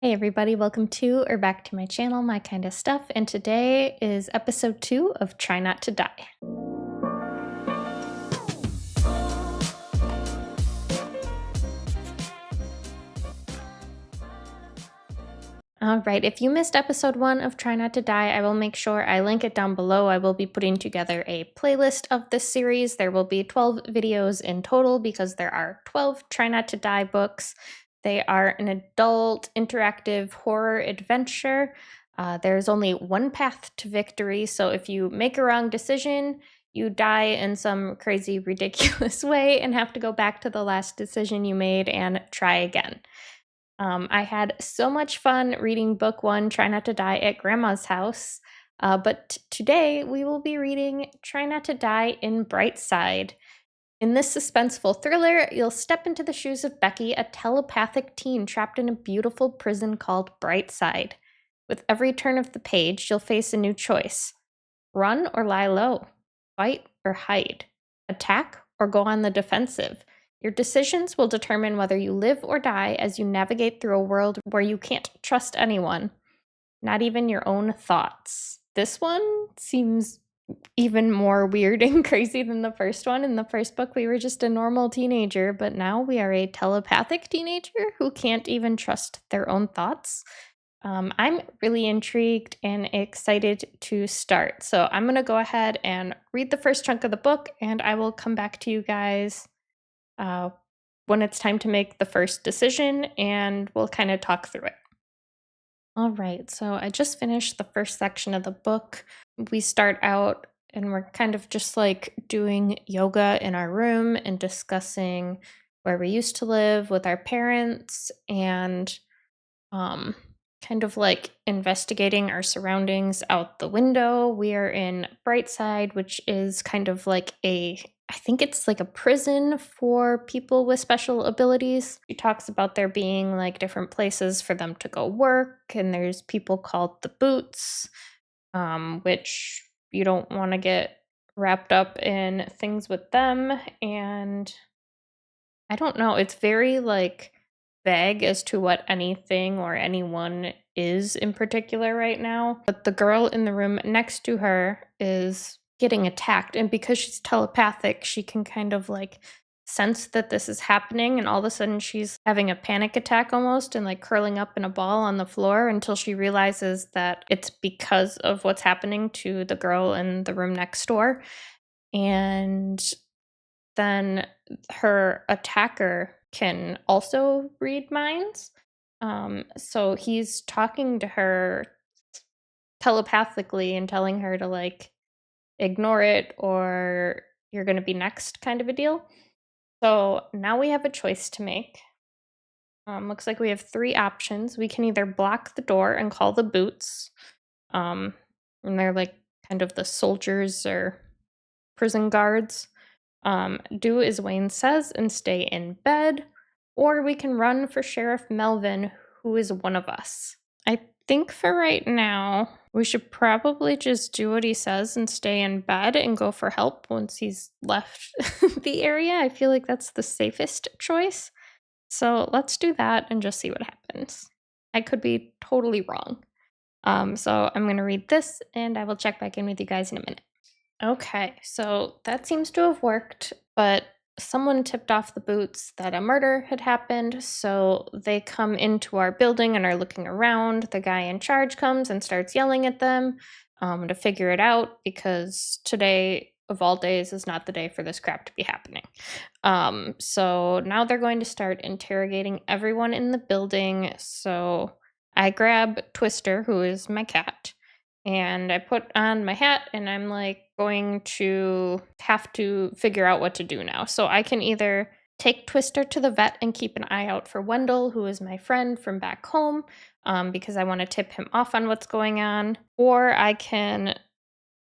Hey everybody, welcome to or back to my channel, My Kind of Stuff, and today is episode 2 of Try Not to Die. Alright, if you missed episode 1 of Try Not to Die, I will make sure I link it down below. I will be putting together a playlist of this series. There will be 12 videos in total because there are 12 Try Not to Die books. They are an adult interactive horror adventure. There's only one path to victory, so if you make a wrong decision, you die in some crazy, ridiculous way and have to go back to the last decision you made and try again. I had so much fun reading book 1, Try Not to Die, at Grandma's house, but today we will be reading Try Not to Die in Brightside. In this suspenseful thriller, you'll step into the shoes of Becky, a telepathic teen trapped in a beautiful prison called Brightside. With every turn of the page, you'll face a new choice. Run or lie low, fight or hide, attack or go on the defensive. Your decisions will determine whether you live or die as you navigate through a world where you can't trust anyone, not even your own thoughts. This one seems even more weird and crazy than the first one. In the first book, we were just a normal teenager, but now we are a telepathic teenager who can't even trust their own thoughts. I'm really intrigued and excited to start. So I'm going to go ahead and read the first chunk of the book, and I will come back to you guys when it's time to make the first decision, and we'll kind of talk through it. All right, so I just finished the first section of the book. We start out and we're kind of just like doing yoga in our room and discussing where we used to live with our parents and kind of like investigating our surroundings out the window. We are in Brightside, which is kind of like I think it's like a prison for people with special abilities. She talks about there being like different places for them to go work, and there's people called the Boots, which you don't want to get wrapped up in things with them. And I don't know, it's very like vague as to what anything or anyone is in particular right now. But the girl in the room next to her is getting attacked, and because she's telepathic, she can kind of like sense that this is happening, and all of a sudden she's having a panic attack almost and like curling up in a ball on the floor until she realizes that it's because of what's happening to the girl in the room next door. And then her attacker can also read minds. So he's talking to her telepathically and telling her to like ignore it or you're going to be next, kind of a deal. So now we have a choice to make. Looks like we have 3 options. We can either block the door and call the Boots, and they're like kind of the soldiers or prison guards. Do as Wayne says and stay in bed, or we can run for Sheriff Melvin, who is one of us. I think for right now, we should probably just do what he says and stay in bed and go for help once he's left the area. I feel like that's the safest choice. So let's do that and just see what happens. I could be totally wrong. So I'm going to read this and I will check back in with you guys in a minute. Okay, so that seems to have worked, but someone tipped off the Boots that a murder had happened, so they come into our building and are looking around. The guy in charge comes and starts yelling at them to figure it out, because today, of all days, is not the day for this crap to be happening. So now they're going to start interrogating everyone in the building, so I grab Twister, who is my cat, and I put on my hat and I'm like going to have to figure out what to do now. So I can either take Twister to the vet and keep an eye out for Wendell, who is my friend from back home, because I want to tip him off on what's going on, or I can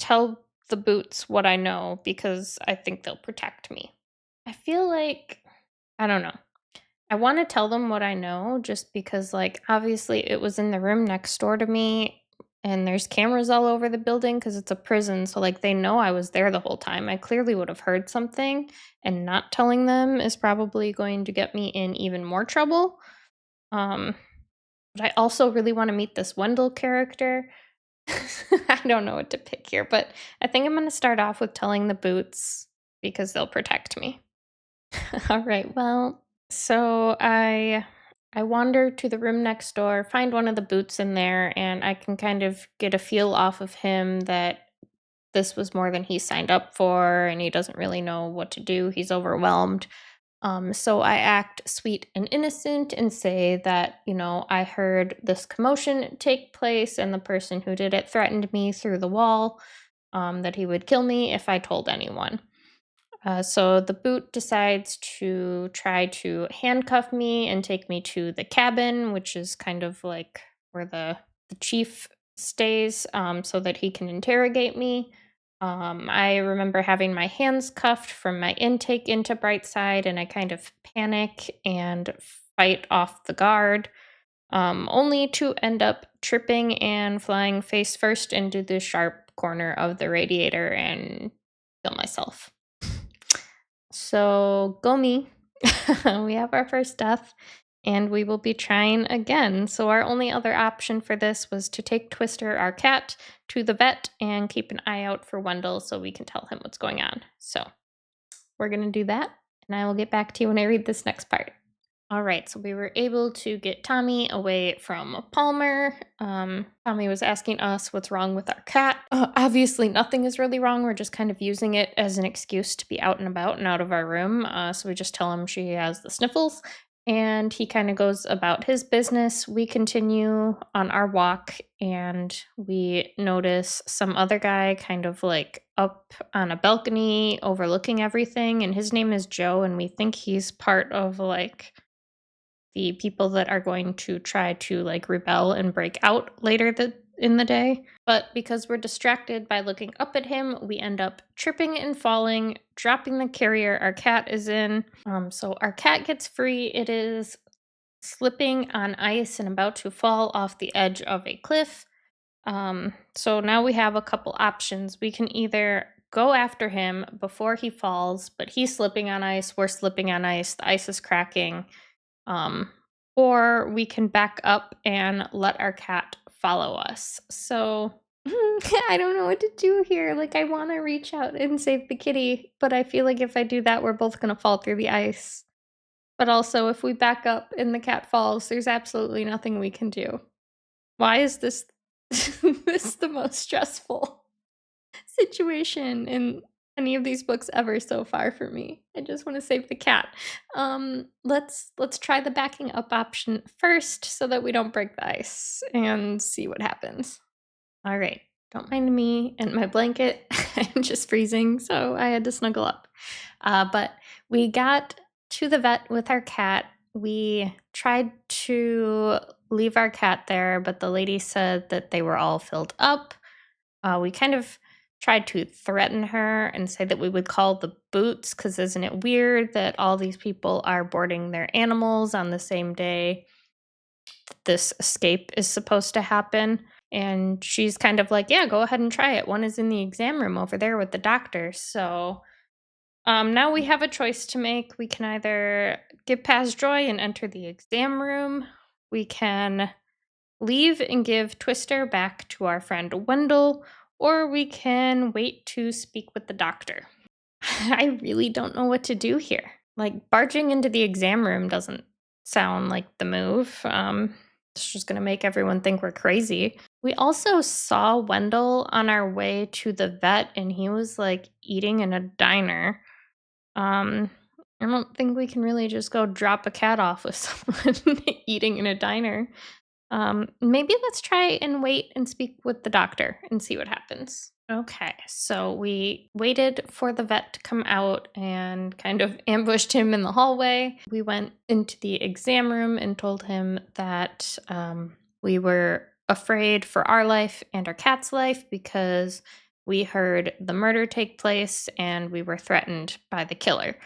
tell the Boots what I know because I think they'll protect me. I feel like, I don't know. I want to tell them what I know just because, like, obviously it was in the room next door to me and there's cameras all over the building because it's a prison. So, like, they know I was there the whole time. I clearly would have heard something, and not telling them is probably going to get me in even more trouble. But I also really want to meet this Wendell character. I don't know what to pick here, but I think I'm going to start off with telling the Boots because they'll protect me. All right. Well, so I wander to the room next door, find one of the Boots in there, and I can kind of get a feel off of him that this was more than he signed up for and he doesn't really know what to do. He's overwhelmed. So I act sweet and innocent and say that, I heard this commotion take place and the person who did it threatened me through the wall, that he would kill me if I told anyone. So the boot decides to try to handcuff me and take me to the cabin, which is kind of like where the chief stays, so that he can interrogate me. I remember having my hands cuffed from my intake into Brightside, and I kind of panic and fight off the guard, only to end up tripping and flying face first into the sharp corner of the radiator and kill myself. So, go me. We have our first death, and we will be trying again. So, our only other option for this was to take Twister, our cat, to the vet and keep an eye out for Wendell so we can tell him what's going on. So, we're going to do that, and I will get back to you when I read this next part. All right, so we were able to get Tommy away from Palmer. Tommy was asking us what's wrong with our cat. Obviously, nothing is really wrong. We're just kind of using it as an excuse to be out and about and out of our room. So we just tell him she has the sniffles, and he kind of goes about his business. We continue on our walk, and we notice some other guy kind of like up on a balcony overlooking everything, and his name is Joe, and we think he's part of like the people that are going to try to like rebel and break out later in the day. But because we're distracted by looking up at him, we end up tripping and falling, dropping the carrier our cat is in. So our cat gets free. It is slipping on ice and about to fall off the edge of a cliff. So now we have a couple options. We can either go after him before he falls, but he's slipping on ice, we're slipping on ice, the ice is cracking. Um, or we can back up and let our cat follow us. So I don't know what to do here. Like, I want to reach out and save the kitty, but I feel like if I do that, we're both going to fall through the ice. But also, if we back up and the cat falls, there's absolutely nothing we can do. Why is this this the most stressful situation in any of these books ever so far for me? I just want to save the cat. Let's try the backing up option first so that we don't break the ice and see what happens. All right. Don't mind me and my blanket. I'm just freezing, so I had to snuggle up. But we got to the vet with our cat. We tried to leave our cat there, but the lady said that they were all filled up. We kind of tried to threaten her and say that we would call the Boots, because isn't it weird that all these people are boarding their animals on the same day this escape is supposed to happen? And she's kind of like, yeah, go ahead and try it. One is in the exam room over there with the doctor. So now we have a choice to make. We can either get past Joy and enter the exam room. We can leave and give Twister back to our friend Wendell, or we can wait to speak with the doctor. I really don't know what to do here. Like, barging into the exam room doesn't sound like the move. It's just going to make everyone think we're crazy. We also saw Wendell on our way to the vet, and he was like eating in a diner. I don't think we can really just go drop a cat off with someone eating in a diner. Maybe let's try and wait and speak with the doctor and see what happens. Okay, so we waited for the vet to come out and kind of ambushed him in the hallway. We went into the exam room and told him that we were afraid for our life and our cat's life because we heard the murder take place and we were threatened by the killer.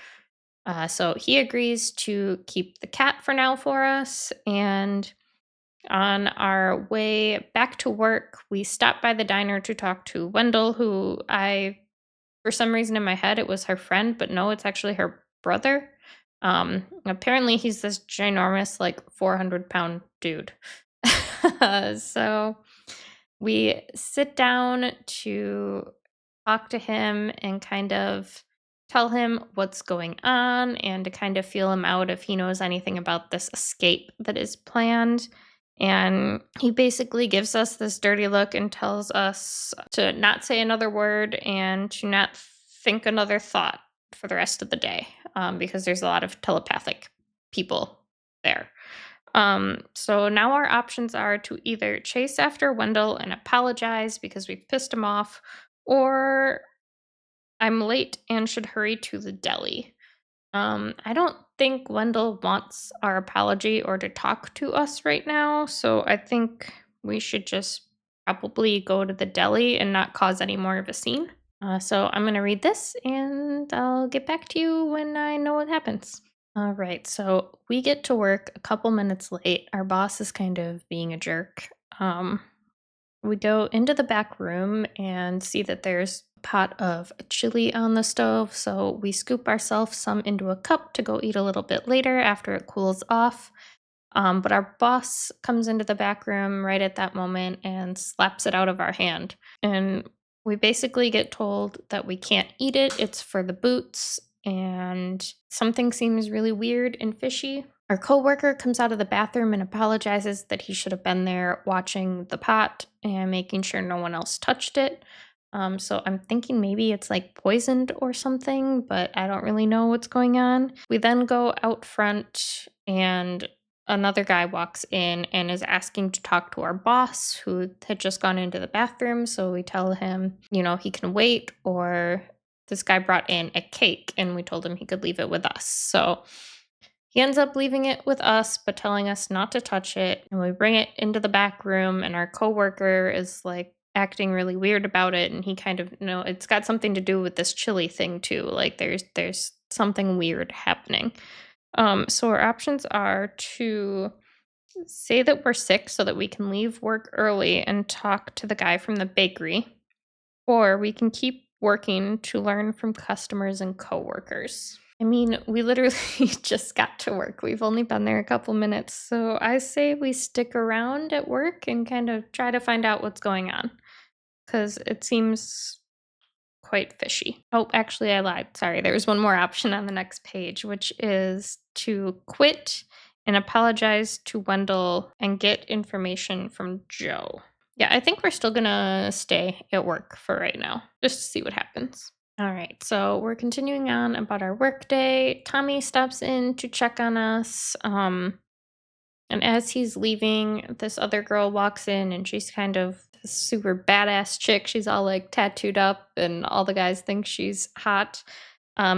So he agrees to keep the cat for now for us, and on our way back to work, we stopped by the diner to talk to Wendell, who for some reason in my head, it was her friend, but no, it's actually her brother. Apparently he's this ginormous, like 400-pound dude. So we sit down to talk to him and kind of tell him what's going on and to kind of feel him out if he knows anything about this escape that is planned. And he basically gives us this dirty look and tells us to not say another word and to not think another thought for the rest of the day, because there's a lot of telepathic people there. So now our options are to either chase after Wendell and apologize because we've pissed him off, or I'm late and should hurry to the deli. I don't think Wendell wants our apology or to talk to us right now, so I think we should just probably go to the deli and not cause any more of a scene. So I'm going to read this and I'll get back to you when I know what happens. All right, so we get to work a couple minutes late. Our boss is kind of being a jerk. Um, we go into the back room and see that there's a pot of chili on the stove, so we scoop ourselves some into a cup to go eat a little bit later after it cools off. But our boss comes into the back room right at that moment and slaps it out of our hand. And we basically get told that we can't eat it, it's for the boots, and something seems really weird and fishy. Our coworker comes out of the bathroom and apologizes that he should have been there watching the pot and making sure no one else touched it. So I'm thinking maybe it's like poisoned or something, but I don't really know what's going on. We then go out front and another guy walks in and is asking to talk to our boss who had just gone into the bathroom. So we tell him, he can wait, or this guy brought in a cake and we told him he could leave it with us. So he ends up leaving it with us, but telling us not to touch it. And we bring it into the back room, and our coworker is like acting really weird about it. And he kind of, it's got something to do with this chili thing too. Like there's something weird happening. So our options are to say that we're sick so that we can leave work early and talk to the guy from the bakery, or we can keep working to learn from customers and coworkers. I mean, we literally just got to work. We've only been there a couple minutes. So I say we stick around at work and kind of try to find out what's going on because it seems quite fishy. Oh, actually, I lied. Sorry. There's one more option on the next page, which is to quit and apologize to Wendell and get information from Joe. Yeah, I think we're still gonna stay at work for right now, just to see what happens. All right, so we're continuing on about our workday. Tommy stops in to check on us. And as he's leaving, this other girl walks in and she's kind of this super badass chick. She's all like tattooed up, and all the guys think she's hot.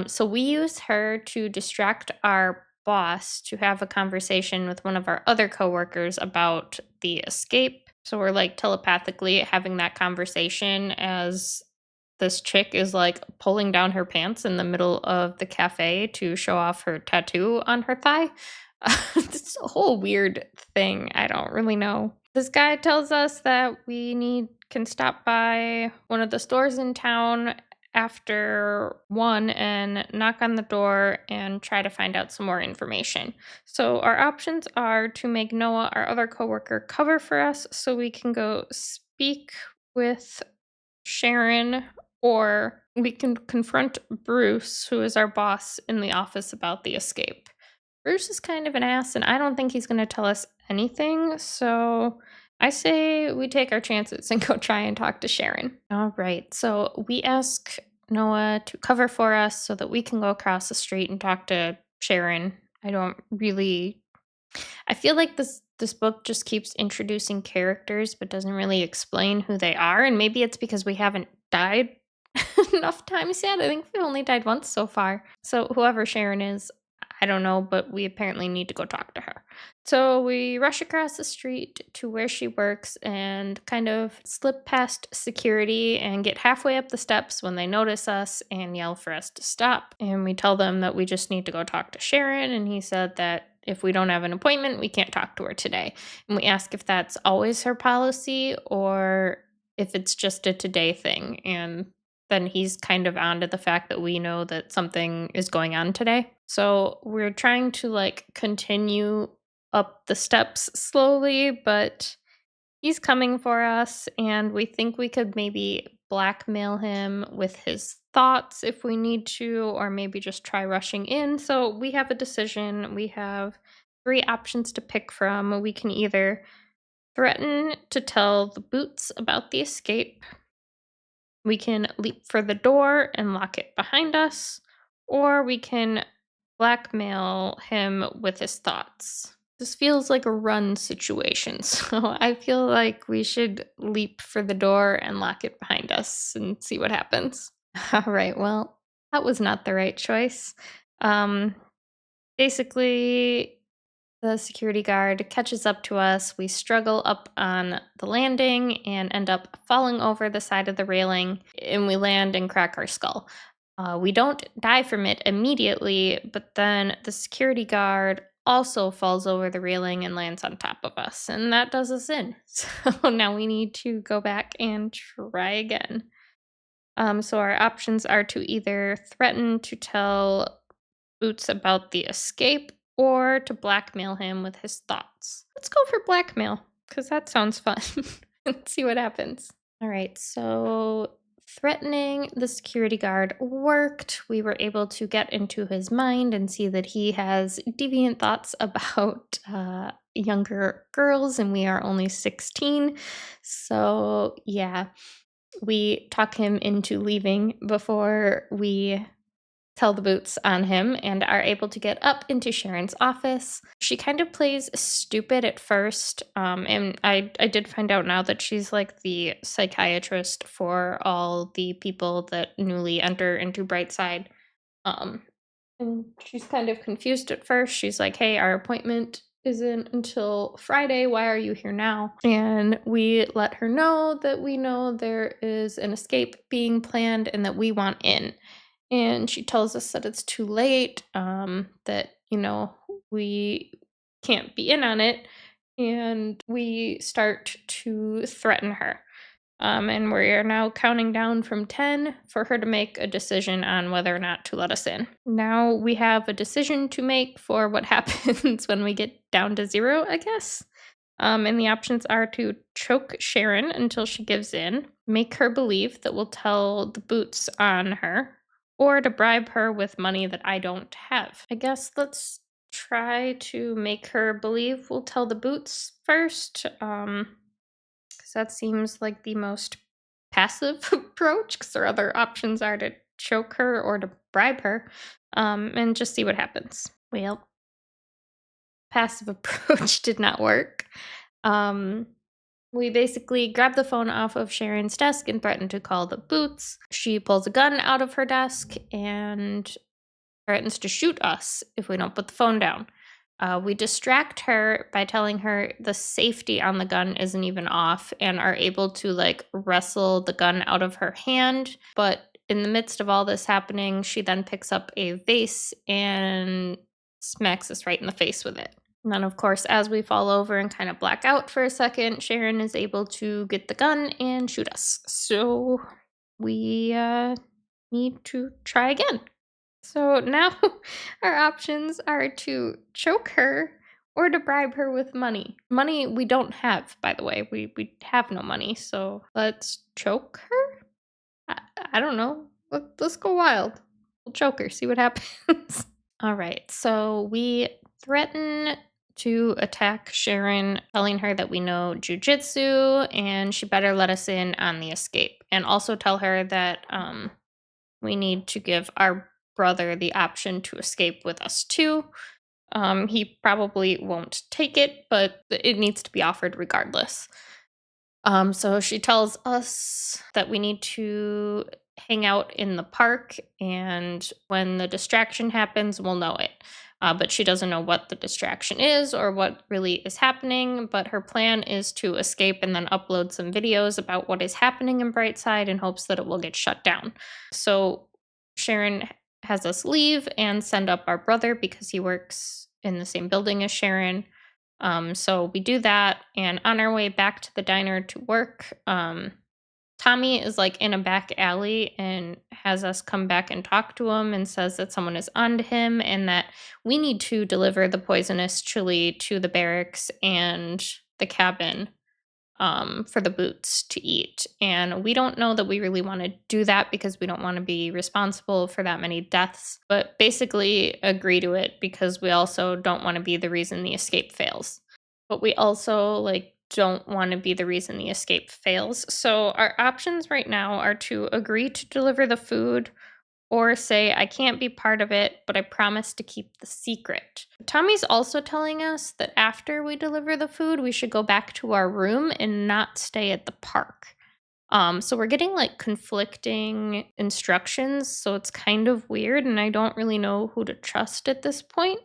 So we use her to distract our boss to have a conversation with one of our other coworkers about the escape. So we're like telepathically having that conversation as this chick is like pulling down her pants in the middle of the cafe to show off her tattoo on her thigh. It's a whole weird thing. I don't really know. This guy tells us that we can stop by one of the stores in town after 1 and knock on the door and try to find out some more information. So our options are to make Noah, our other coworker, cover for us so we can go speak with Sharon, or we can confront Bruce, who is our boss in the office, about the escape. Bruce is kind of an ass, and I don't think he's going to tell us anything. So I say we take our chances and go try and talk to Sharon. All right. So we ask Noah to cover for us so that we can go across the street and talk to Sharon. I feel like this book just keeps introducing characters but doesn't really explain who they are, and maybe it's because we haven't died enough times yet. I think we've only died once so far. So whoever Sharon is, I don't know, but we apparently need to go talk to her. So we rush across the street to where she works and kind of slip past security and get halfway up the steps when they notice us and yell for us to stop. And we tell them that we just need to go talk to Sharon, and he said that if we don't have an appointment, we can't talk to her today. And we ask if that's always her policy or if it's just a today thing. And then he's kind of onto the fact that we know that something is going on today. So we're trying to like continue up the steps slowly, but He's coming for us, and we think we could maybe blackmail him with his thoughts if we need to, or maybe just try rushing in. So we have a decision. We have three options to pick from. We can either threaten to tell the Boots about the escape, we can leap for the door and lock it behind us, or we can blackmail him with his thoughts. This feels like a run situation, so I feel like we should leap for the door and lock it behind us and see what happens. All right, well, that was not the right choice. Um, Basically, the security guard catches up to us. We struggle up on the landing and end up falling over the side of the railing, and we land and crack our skull. We don't die from it immediately, but then the security guard also falls over the railing and lands on top of us, and that does us in. So now we need to go back and try again. So our options are to either threaten to tell Boots about the escape or to blackmail him with his thoughts. Let's go for blackmail because that sounds fun. Let's see what happens. All right, so threatening the security guard worked. We were able to get into his mind and see that he has deviant thoughts about younger girls, and we are only 16. So, yeah, we talk him into leaving before we tell the Boots on him and are able to get up into Sharon's office. She kind of plays stupid at first, and I did find out now that she's like the psychiatrist for all the people that newly enter into Brightside. Um, and she's kind of confused at first. She's like, "Hey, our appointment isn't until Friday. Why are you here now?" And we let her know that we know there is an escape being planned and that we want in. And she tells us that it's too late, that, we can't be in on it. And we start to threaten her. And we are now counting down from 10 for her to make a decision on whether or not to let us in. Now we have a decision to make for what happens when we get down to 0, I guess. And the options are to choke Sharon until she gives in, make her believe that we'll tell the Boots on her, or to bribe her with money that I don't have. I guess let's try to make her believe we'll tell the Boots first, because that seems like the most passive approach, because our other options are to choke her or to bribe her, and just see what happens. Well, passive approach did not work. Um, we basically grab the phone off of Sharon's desk and threaten to call the Boots. She pulls a gun out of her desk and threatens to shoot us if we don't put the phone down. We distract her by telling her the safety on the gun isn't even off and are able to like wrestle the gun out of her hand. But in the midst of all this happening, she then picks up a vase and smacks us right in the face with it. And then, of course, as we fall over and kind of black out for a second, Sharon is able to get the gun and shoot us. So we need to try again. So now our options are to choke her or to bribe her with money. Money we don't have, by the way. We have no money. So let's choke her? I don't know. Let's go wild. We'll choke her, see what happens. All right. So we threaten to attack Sharon, telling her that we know jujitsu and she better let us in on the escape. And also tell her that we need to give our brother the option to escape with us too. He probably won't take it, but it needs to be offered regardless. So she tells us that we need to hang out in the park, and when the distraction happens, we'll know it. But she doesn't know what the distraction is or what really is happening. But her plan is to escape and then upload some videos about what is happening in Brightside in hopes that it will get shut down. So Sharon has us leave and send up our brother because he works in the same building as Sharon. So we do that, and on our way back to the diner to work, Tommy is like in a back alley and has us come back and talk to him and says that someone is onto him and that we need to deliver the poisonous chili to the barracks and the cabin for the boots to eat. And we don't know that we really want to do that because we don't want to be responsible for that many deaths, but basically agree to it because we also don't want to be the reason the escape fails. But we also don't want to be the reason the escape fails. So our options right now are to agree to deliver the food or say, I can't be part of it, but I promise to keep the secret. Tommy's also telling us that after we deliver the food, we should go back to our room and not stay at the park. So we're getting conflicting instructions, so it's kind of weird, and I don't really know who to trust at this point.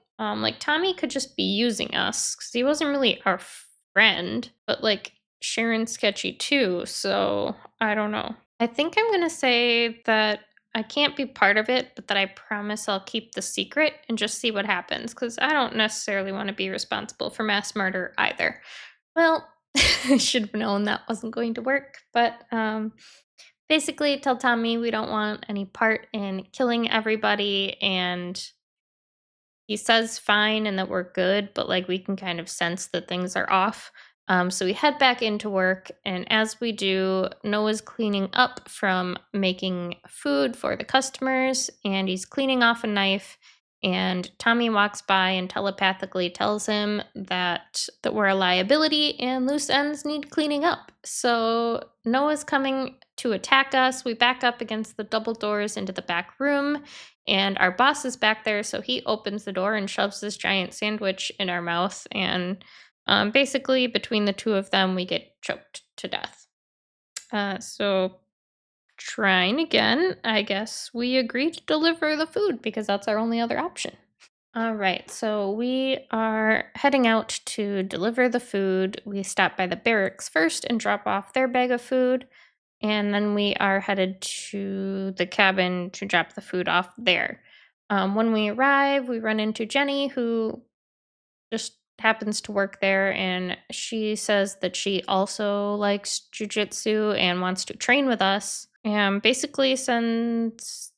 Tommy could just be using us because he wasn't really our friend, but Sharon's sketchy too, so I don't know. I think I'm gonna say that I can't be part of it, but that I promise I'll keep the secret and just see what happens because I don't necessarily want to be responsible for mass murder either. Well, I should have known that wasn't going to work, but basically tell Tommy we don't want any part in killing everybody, and he says fine and that we're good, but we can kind of sense that things are off. So we head back into work, and as we do, Noah's cleaning up from making food for the customers, and he's cleaning off a knife. And Tommy walks by and telepathically tells him that we're a liability and loose ends need cleaning up. So Noah's coming to attack us. We back up against the double doors into the back room, and our boss is back there, so he opens the door and shoves this giant sandwich in our mouth. And basically, between the two of them, we get choked to death. So, trying again, I guess we agree to deliver the food because that's our only other option. All right, so we are heading out to deliver the food. We stop by the barracks first and drop off their bag of food. And then we are headed to the cabin to drop the food off there. When we arrive, we run into Jenny, who just happens to work there, and she says that she also likes jujitsu and wants to train with us, and basically sends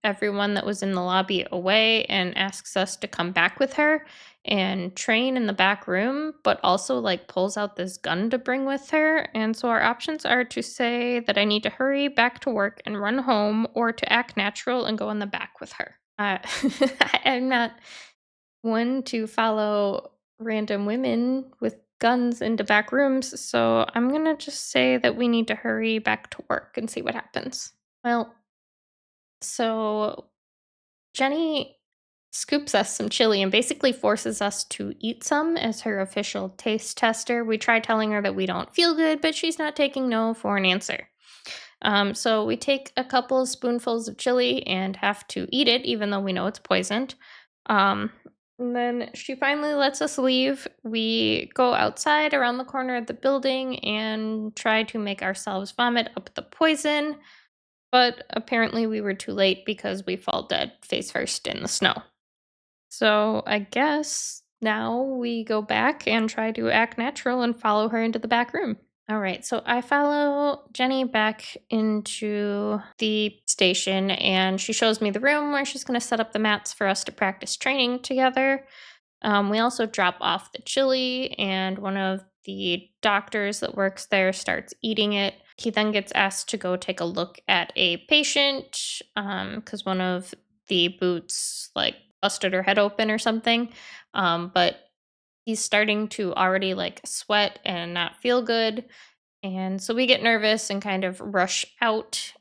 everyone that was in the lobby away and asks us to come back with her and train in the back room, but also pulls out this gun to bring with her. And so our options are to say that I need to hurry back to work and run home, or to act natural and go in the back with her. I'm not one to follow random women with guns into back rooms, so I'm gonna just say that we need to hurry back to work and see what happens. Well, so Jenny scoops us some chili and basically forces us to eat some as her official taste tester. We try telling her that we don't feel good, but she's not taking no for an answer. So we take a couple of spoonfuls of chili and have to eat it, even though we know it's poisoned. Um, and then she finally lets us leave. We go outside around the corner of the building and try to make ourselves vomit up the poison, but apparently we were too late because we fall dead face first in the snow. So I guess now we go back and try to act natural and follow her into the back room. All right, so I follow Jenny back into the station, and she shows me the room where she's going to set up the mats for us to practice training together. We also drop off the chili, and one of the doctors that works there starts eating it. He then gets asked to go take a look at a patient because one of the boots busted her head open or something. But he's starting to already sweat and not feel good. And so we get nervous and kind of rush out.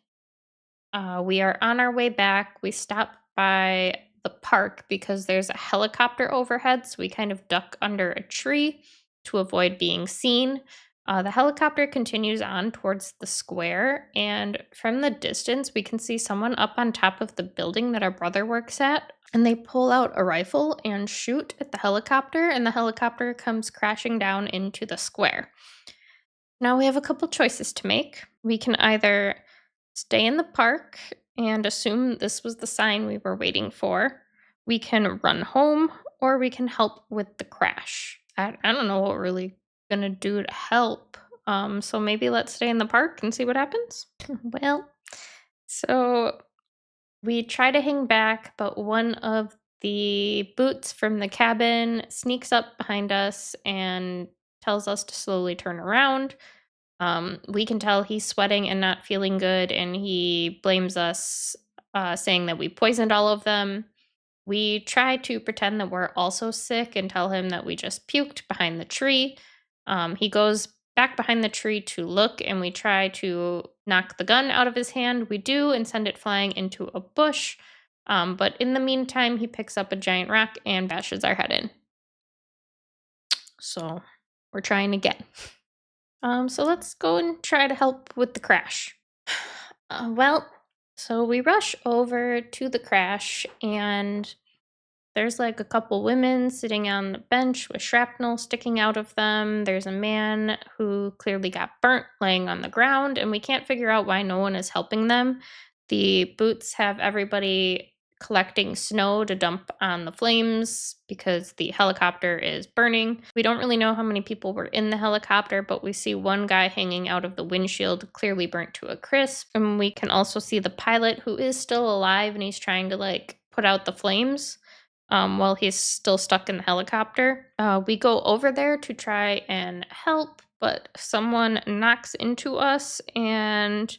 We are on our way back. We stop by the park because there's a helicopter overhead. So we kind of duck under a tree to avoid being seen. The helicopter continues on towards the square. And from the distance, we can see someone up on top of the building that our brother works at. And they pull out a rifle and shoot at the helicopter. And the helicopter comes crashing down into the square. Now we have a couple choices to make. We can either stay in the park and assume this was the sign we were waiting for. We can run home, or we can help with the crash. I don't know what we're really gonna do to help. So maybe let's stay in the park and see what happens. Well, so we try to hang back, but one of the boots from the cabin sneaks up behind us and tells us to slowly turn around. We can tell he's sweating and not feeling good, and he blames us, saying that we poisoned all of them. We try to pretend that we're also sick and tell him that we just puked behind the tree. He goes back behind the tree to look, and we try to knock the gun out of his hand. We do and send it flying into a bush. But in the meantime, he picks up a giant rock and bashes our head in. So we're trying again. So let's go and try to help with the crash. So we rush over to the crash, and there's like a couple women sitting on the bench with shrapnel sticking out of them. There's a man who clearly got burnt laying on the ground, and we can't figure out why no one is helping them. The boots have everybody collecting snow to dump on the flames because the helicopter is burning. We don't really know how many people were in the helicopter, but we see one guy hanging out of the windshield, clearly burnt to a crisp. And we can also see the pilot, who is still alive, and he's trying to like put out the flames while he's still stuck in the helicopter. We go over there to try and help, but someone knocks into us and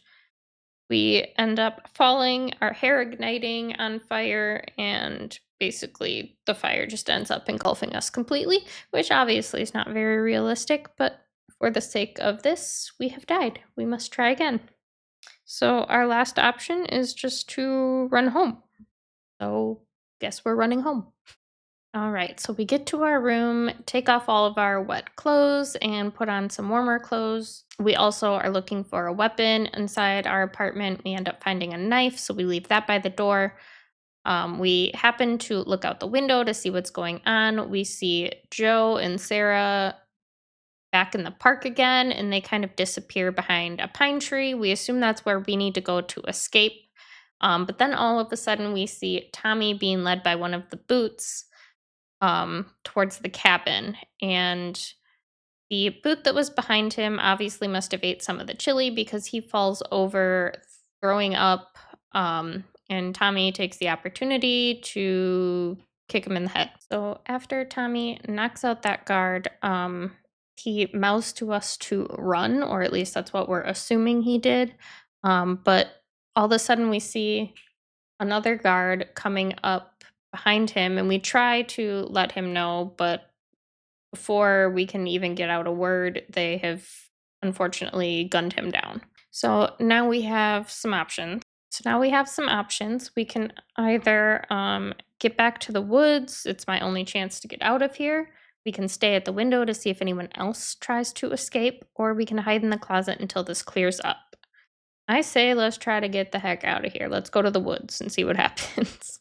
we end up falling, our hair igniting on fire, and basically the fire just ends up engulfing us completely, which obviously is not very realistic, but for the sake of this, we have died. We must try again. So our last option is just to run home. So guess we're running home. All right, so we get to our room, take off all of our wet clothes, and put on some warmer clothes. We also are looking for a weapon inside our apartment. We end up finding a knife, so we leave that by the door. We happen to look out the window to see what's going on. We see Joe and Sarah back in the park again, and they kind of disappear behind a pine tree. We assume that's where we need to go to escape. But then all of a sudden, we see Tommy being led by one of the boots towards the cabin, and the boot that was behind him obviously must have ate some of the chili because he falls over, throwing up, and Tommy takes the opportunity to kick him in the head. So after Tommy knocks out that guard, he mouths to us to run, or at least that's what we're assuming he did. But all of a sudden we see another guard coming up behind him, and we try to let him know, but before we can even get out a word, they have unfortunately gunned him down. So now we have some options. We can either get back to the woods. It's my only chance to get out of here. We can stay at the window to see if anyone else tries to escape, or we can hide in the closet until this clears up. I say let's try to get the heck out of here. Let's go to the woods and see what happens.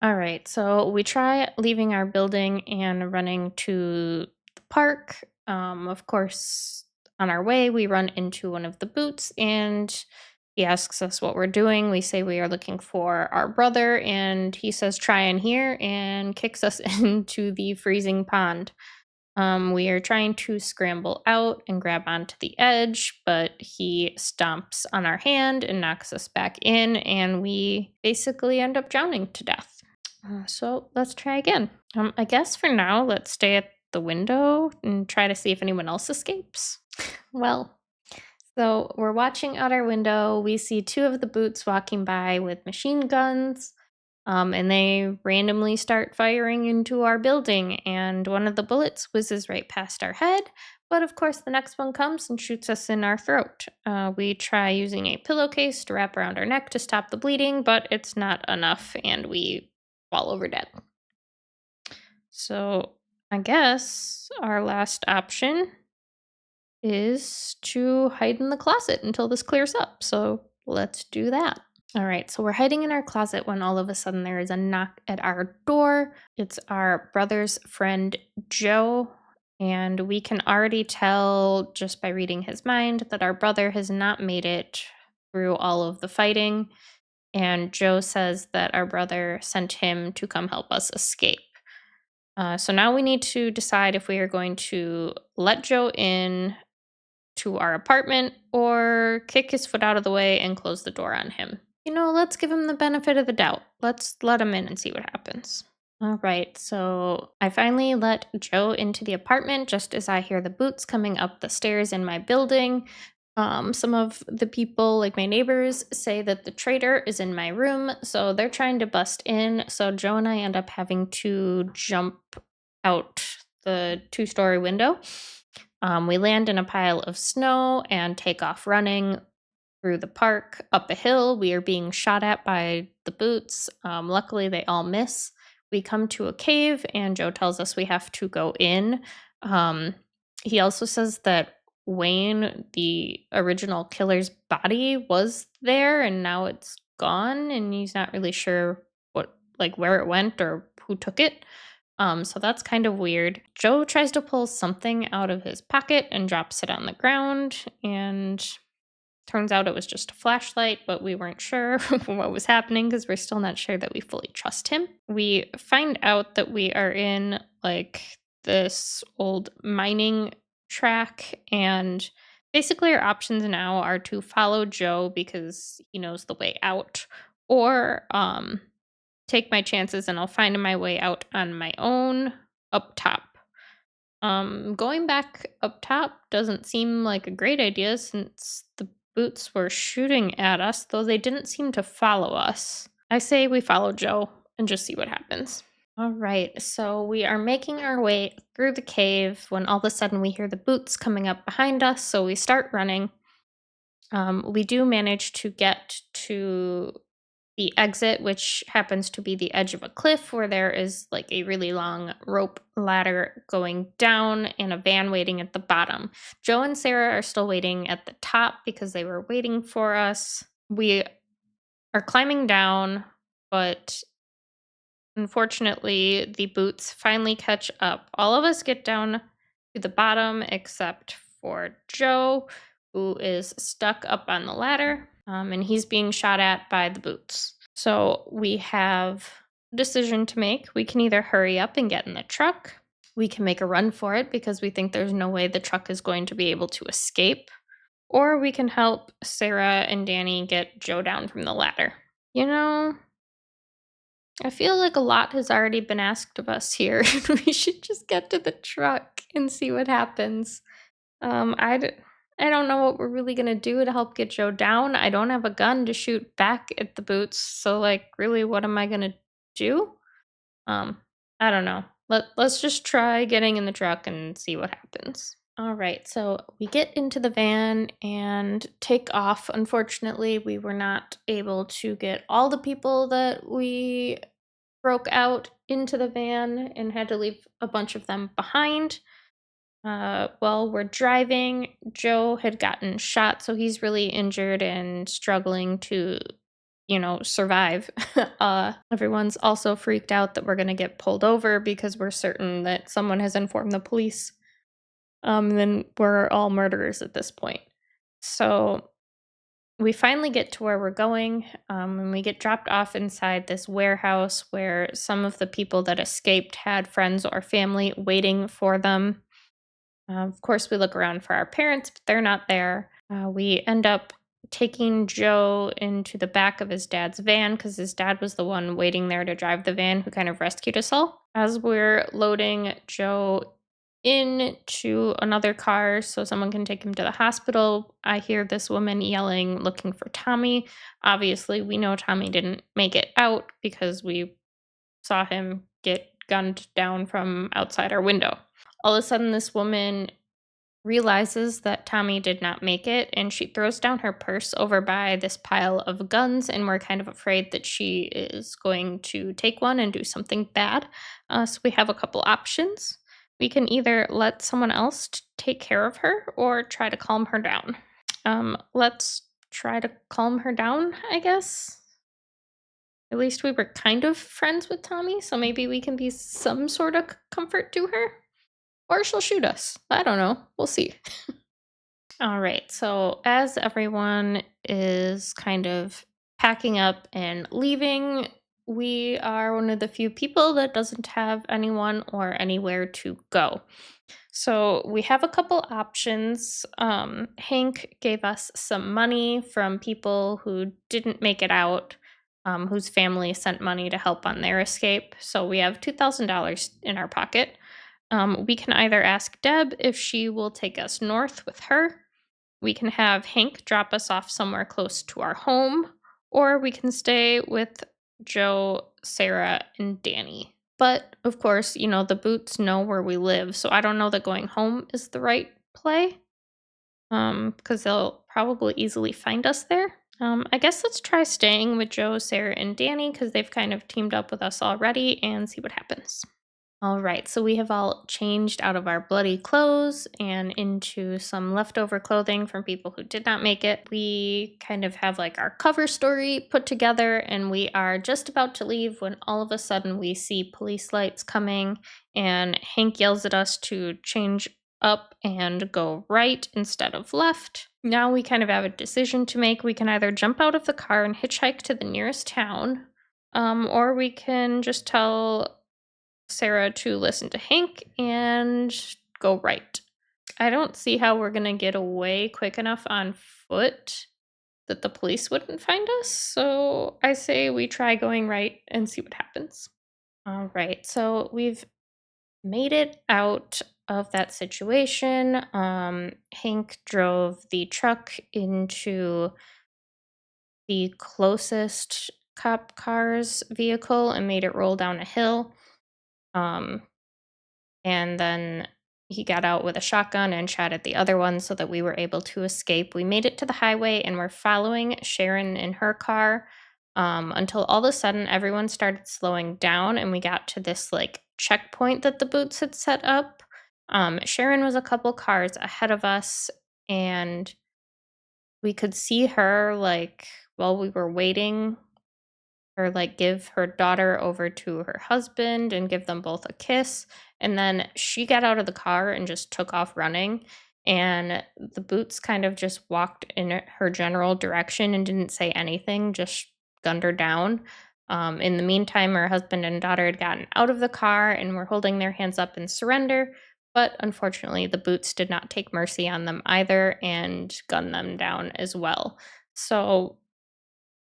All right, so we try leaving our building and running to the park. Of course, on our way, we run into one of the boots, and he asks us what we're doing. We say we are looking for our brother, and he says, "Try in here," and kicks us into the freezing pond. We are trying to scramble out and grab onto the edge, but he stomps on our hand and knocks us back in, and we basically end up drowning to death. So let's try again. I guess for now, let's stay at the window and try to see if anyone else escapes. Well, so we're watching out our window. We see two of the boots walking by with machine guns, and they randomly start firing into our building, and one of the bullets whizzes right past our head. But of course, the next one comes and shoots us in our throat. We try using a pillowcase to wrap around our neck to stop the bleeding, but it's not enough, and we fall over dead. So I guess our last option is to hide in the closet until this clears up. So let's do that. All right, so we're hiding in our closet when all of a sudden there is a knock at our door. It's our brother's friend, Joe, and we can already tell just by reading his mind that our brother has not made it through all of the fighting. And Joe says that our brother sent him to come help us escape. So now we need to decide if we are going to let Joe in to our apartment or kick his foot out of the way and close the door on him. Let's give him the benefit of the doubt. Let's let him in and see what happens. All right, so I finally let Joe into the apartment just as I hear the boots coming up the stairs in my building. Some of the people, like my neighbors, say that the traitor is in my room, so they're trying to bust in. So Joe and I end up having to jump out the 2-story window. We land in a pile of snow and take off running through the park up a hill. We are being shot at by the boots. Luckily, they all miss. We come to a cave, and Joe tells us we have to go in. Um, he also says that Wayne, the original killer's body, was there, and now it's gone, and he's not really sure where it went or who took it. So that's kind of weird. Joe tries to pull something out of his pocket and drops it on the ground, and turns out it was just a flashlight, but we weren't sure what was happening because we're still not sure that we fully trust him. We find out that we are in like this old mining track, and basically our options now are to follow Joe because he knows the way out, or take my chances and I'll find my way out on my own up top. Going back up top doesn't seem like a great idea since the boots were shooting at us, though they didn't seem to follow us. I say we follow Joe and just see what happens. All right, so we are making our way through the cave when all of a sudden we hear the boots coming up behind us, so we start running. We do manage to get to the exit, which happens to be the edge of a cliff where there is like a really long rope ladder going down and a van waiting at the bottom. Joe and Sarah are still waiting at the top because they were waiting for us. We are climbing down, but unfortunately, the boots finally catch up. All of us get down to the bottom except for Joe, who is stuck up on the ladder, and he's being shot at by the boots. So we have a decision to make. We can either hurry up and get in the truck. We can make a run for it because we think there's no way the truck is going to be able to escape. Or we can help Sarah and Danny get Joe down from the ladder. You know, I feel like a lot has already been asked of us here. We should just get to the truck and see what happens. Um, I, d- I don't know what we're really gonna do to help get Joe down. I don't have a gun to shoot back at the boots, so like, really, what am I gonna do? Um, I don't know. Let's just try getting in the truck and see what happens. All right, so we get into the van and take off. Unfortunately, we were not able to get all the people that we broke out into the van and had to leave a bunch of them behind. While we're driving, Joe had gotten shot, so he's really injured and struggling to, survive. Everyone's also freaked out that we're going to get pulled over because we're certain that someone has informed the police. Then we're all murderers at this point. So we finally get to where we're going, and we get dropped off inside this warehouse where some of the people that escaped had friends or family waiting for them. Of course, we look around for our parents, but they're not there. We end up taking Joe into the back of his dad's van because his dad was the one waiting there to drive the van who kind of rescued us all. As we're loading Joe into another car so someone can take him to the hospital, I hear this woman yelling, looking for Tommy. Obviously, we know Tommy didn't make it out because we saw him get gunned down from outside our window. All of a sudden, this woman realizes that Tommy did not make it, and she throws down her purse over by this pile of guns, and we're kind of afraid that she is going to take one and do something bad. So we have a couple options. We can either let someone else take care of her or try to calm her down. Let's try to calm her down, I guess. At least we were kind of friends with Tommy, so maybe we can be some sort of comfort to her. Or she'll shoot us. I don't know. We'll see. All right. So, as everyone is kind of packing up and leaving, we are one of the few people that doesn't have anyone or anywhere to go. So, we have a couple options. Hank gave us some money from people who didn't make it out. whose family sent money to help on their escape. So we have $2,000 in our pocket. We can either ask Deb if she will take us north with her. We can have Hank drop us off somewhere close to our home, or we can stay with Joe, Sarah, and Danny. But of course, the Boots know where we live, so I don't know that going home is the right play. Because they'll probably easily find us there. I guess let's try staying with Joe, Sarah, and Danny because they've kind of teamed up with us already and see what happens. All right, so we have all changed out of our bloody clothes and into some leftover clothing from people who did not make it. We kind of have like our cover story put together, and we are just about to leave when all of a sudden we see police lights coming, and Hank yells at us to change up and go right instead of left. Now we kind of have a decision to make. We can either jump out of the car and hitchhike to the nearest town, or we can just tell Sarah to listen to Hank and go right. I don't see how we're gonna get away quick enough on foot that the police wouldn't find us, so I say we try going right and see what happens. All right, so we've made it out of that situation. Hank drove the truck into the closest cop car's vehicle and made it roll down a hill. Um, and then he got out with a shotgun and shot at the other one so that we were able to escape. We made it to the highway and we're following Sharon in her car until all of a sudden everyone started slowing down and we got to this like checkpoint that the Boots had set up. Sharon was a couple cars ahead of us and we could see her like while we were waiting or like give her daughter over to her husband and give them both a kiss. And then she got out of the car and just took off running. And the Boots kind of just walked in her general direction and didn't say anything, just gunned her down. In the meantime, her husband and daughter had gotten out of the car and were holding their hands up in surrender. But unfortunately, the Boots did not take mercy on them either and gunned them down as well. So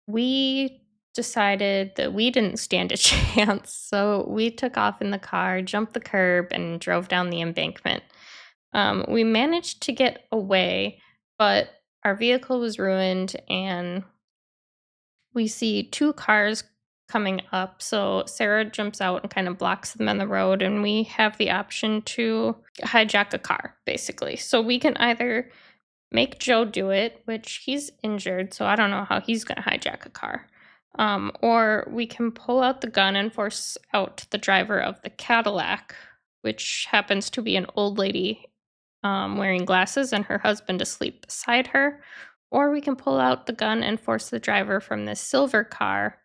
we decided that we didn't stand a chance, so we took off in the car, jumped the curb, and drove down the embankment. We managed to get away, but our vehicle was ruined, and we see two cars coming up. So Sarah jumps out and kind of blocks them on the road, and we have the option to hijack a car, basically. So we can either make Joe do it, which he's injured, so I don't know how he's going to hijack a car. Or we can pull out the gun and force out the driver of the Cadillac, which happens to be an old lady wearing glasses and her husband asleep beside her. Or we can pull out the gun and force the driver from this silver car,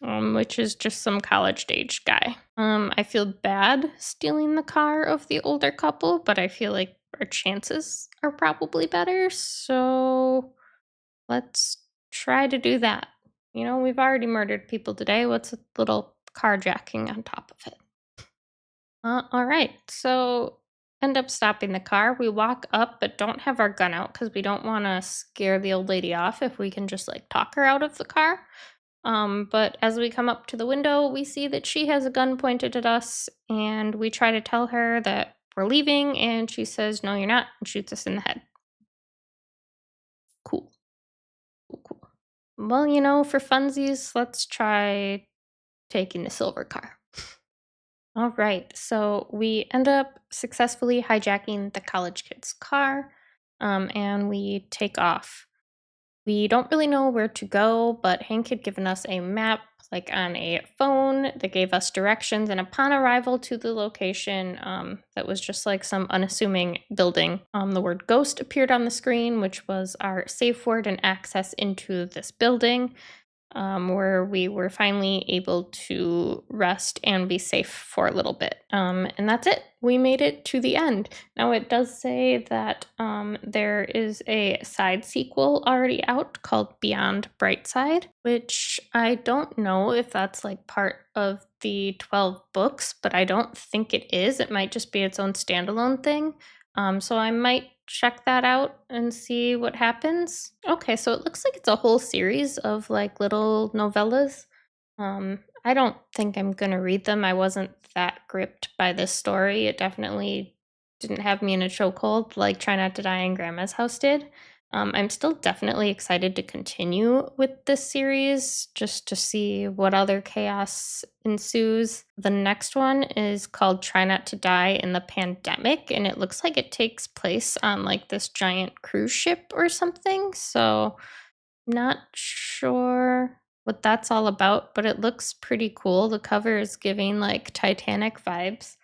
which is just some college age guy. I feel bad stealing the car of the older couple, but I feel like our chances are probably better. So let's try to do that. We've already murdered people today. What's a little carjacking on top of it? All right. So end up stopping the car. We walk up, but don't have our gun out because we don't want to scare the old lady off if we can just like talk her out of the car. But as we come up to the window, we see that she has a gun pointed at us, and we try to tell her that we're leaving, and she says, "No, you're not," and shoots us in the head. Cool. Cool, cool. Well, for funsies, let's try taking the silver car. All right, so we end up successfully hijacking the college kid's car, and we take off. We don't really know where to go, but Hank had given us a map, like on a phone, that gave us directions. And upon arrival to the location, that was just like some unassuming building, the word ghost appeared on the screen, which was our safe word and access into this building. Where we were finally able to rest and be safe for a little bit. And that's it. We made it to the end. Now, it does say that there is a side sequel already out called Beyond Brightside, which I don't know if that's like part of the 12 books, but I don't think it is. It might just be its own standalone thing. So I might check that out and see what happens. Okay, so it looks like it's a whole series of like little novellas. I don't think I'm gonna read them. I wasn't that gripped by this story. It definitely didn't have me in a chokehold like Try Not to Die in Grandma's House did. I'm still definitely excited to continue with this series just to see what other chaos ensues. The next one is called Try Not to Die in the Pandemic, and it looks like it takes place on like this giant cruise ship or something. So, not sure what that's all about, but it looks pretty cool. The cover is giving like Titanic vibes.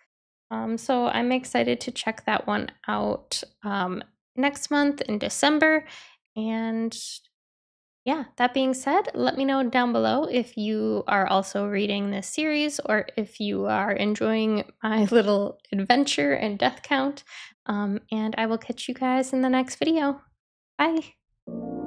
So I'm excited to check that one out next month in December. And yeah, that being said, let me know down below if you are also reading this series or if you are enjoying my little adventure and death count. And I will catch you guys in the next video. Bye.